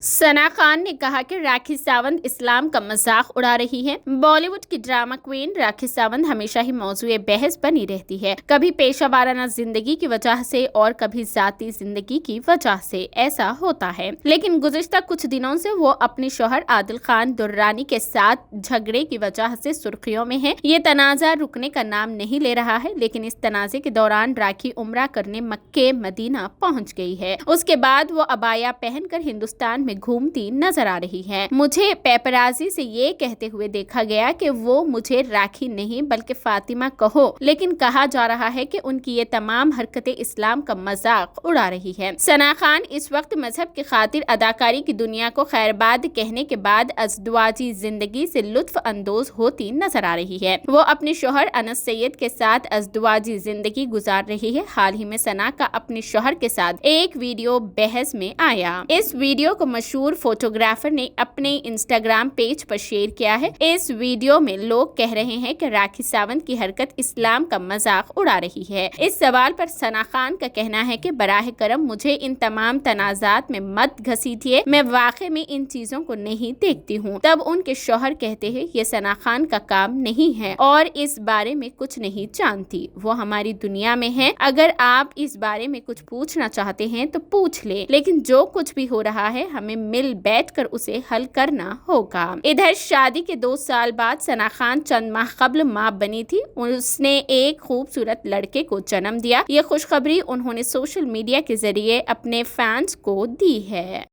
सना खान ने कहा कि राखी सावंत इस्लाम का मजाक उड़ा रही हैं। बॉलीवुड की ड्रामा क्वीन राखी सावंत हमेशा ही मौजूए बहस बनी रहती है, कभी पेशा वाराना जिंदगी की वजह से और कभी जाती जिंदगी की वजह से। ऐसा होता है, लेकिन गुज़िश्ता कुछ दिनों से वो अपने शौहर आदिल खान दुर्रानी के साथ झगड़े की वजह से सुर्खियों में है। ये तनाज़ा रुकने का नाम नहीं ले रहा है, लेकिन इस तनाज़े के दौरान राखी उम्रा करने मक्के मदीना पहुँच गई है। उसके बाद वो अबाया पहनकर हिंदुस्तान में घूमती नजर आ रही हैं। मुझे पेपराजी से ये कहते हुए देखा गया कि वो मुझे राखी नहीं बल्कि फातिमा कहो, लेकिन कहा जा रहा है कि उनकी ये तमाम हरकतें इस्लाम का मजाक उड़ा रही है। सना खान इस वक्त मजहब की खातिर अदाकारी की दुनिया को खैरबाद कहने के बाद अज़दवाजी जिंदगी से लुत्फ अंदोज होती नजर आ रही है। वो अपने शौहर अनस सैयद के साथ अज़दवाजी जिंदगी गुजार रही है। हाल ही में सना का अपने शौहर के साथ एक वीडियो बहस में आया। इस वीडियो को मशहूर फोटोग्राफर ने अपने इंस्टाग्राम पेज पर शेयर किया है। इस वीडियो में लोग कह रहे हैं कि राखी सावंत की हरकत इस्लाम का मजाक उड़ा रही है। इस सवाल पर सना खान का कहना है कि बराह करम मुझे इन तमाम तनाजात में मत घसीटिए, मैं वाकई में इन चीजों को नहीं देखती हूँ। तब उनके शौहर कहते हैं ये सना खान का काम नहीं है और इस बारे में कुछ नहीं जानती, वो हमारी दुनिया में है। अगर आप इस बारे में कुछ पूछना चाहते हैं तो पूछ ले, लेकिन जो कुछ भी हो रहा है हमें मिल बैठकर उसे हल करना होगा। इधर शादी के 2 साल बाद सना खान चंद माह कबल मां बनी थी। उसने एक खूबसूरत लड़के को जन्म दिया। ये खुशखबरी उन्होंने सोशल मीडिया के जरिए अपने फैंस को दी है।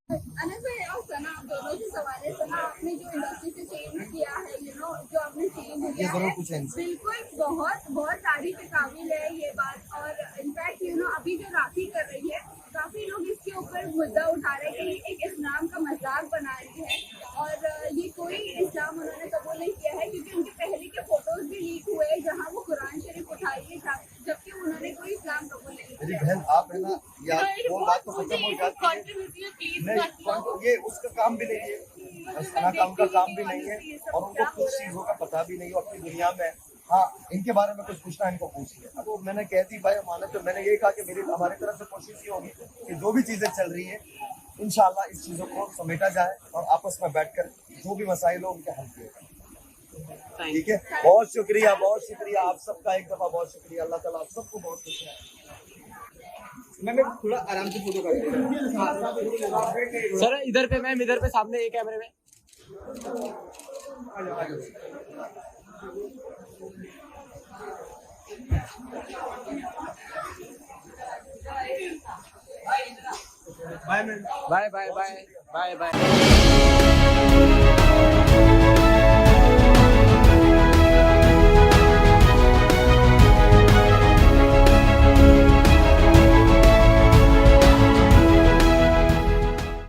बिल्कुल बहुत तारीफ के काबिल है ये बात। और इनफैक्ट अभी जो राखी कर रही है, काफी लोग इसके ऊपर मुद्दा उठा रहे हैं कि एक इस्लाम का मजाक बना रही है और ये कोई इस्लाम उन्होंने कबूल नहीं किया है, क्योंकि उनके पहले के फोटोज भी लीक हुए जहाँ वो कुरान शरीफ उठाई था, जबकि उन्होंने कोई इस्लाम कबूल नहीं किया। मेरी बहन आप है ना यार, वो बात तो खत्म हो जाती है। ये उसका काम भी नहीं है, सना का उनका काम भी नहीं है और उनको कुछ चीजों का पता भी नहीं है अपनी दुनिया में। हाँ, इनके बारे में कुछ पूछना इनको पूछिए। अब वो मैंने कह दी भाई माने, तो मैंने यही कहा कि मेरी हमारी तरफ से कोशिश ये होगी कि जो भी चीजें चल रही है इंशाल्लाह इस चीजों को समेटा जाए और आपस में बैठकर जो भी मसाइल हो उनके हल किए जाए। ठीक है, बहुत शुक्रिया आप सबका, एक दफा बहुत शुक्रिया। अल्लाह ताला आप सबको बहुत खुश है। मैं थोड़ा आराम से फोटो काट सर, इधर पे मैम, इधर पे सामने एक कैमरे में। Bye bye bye bye bye bye.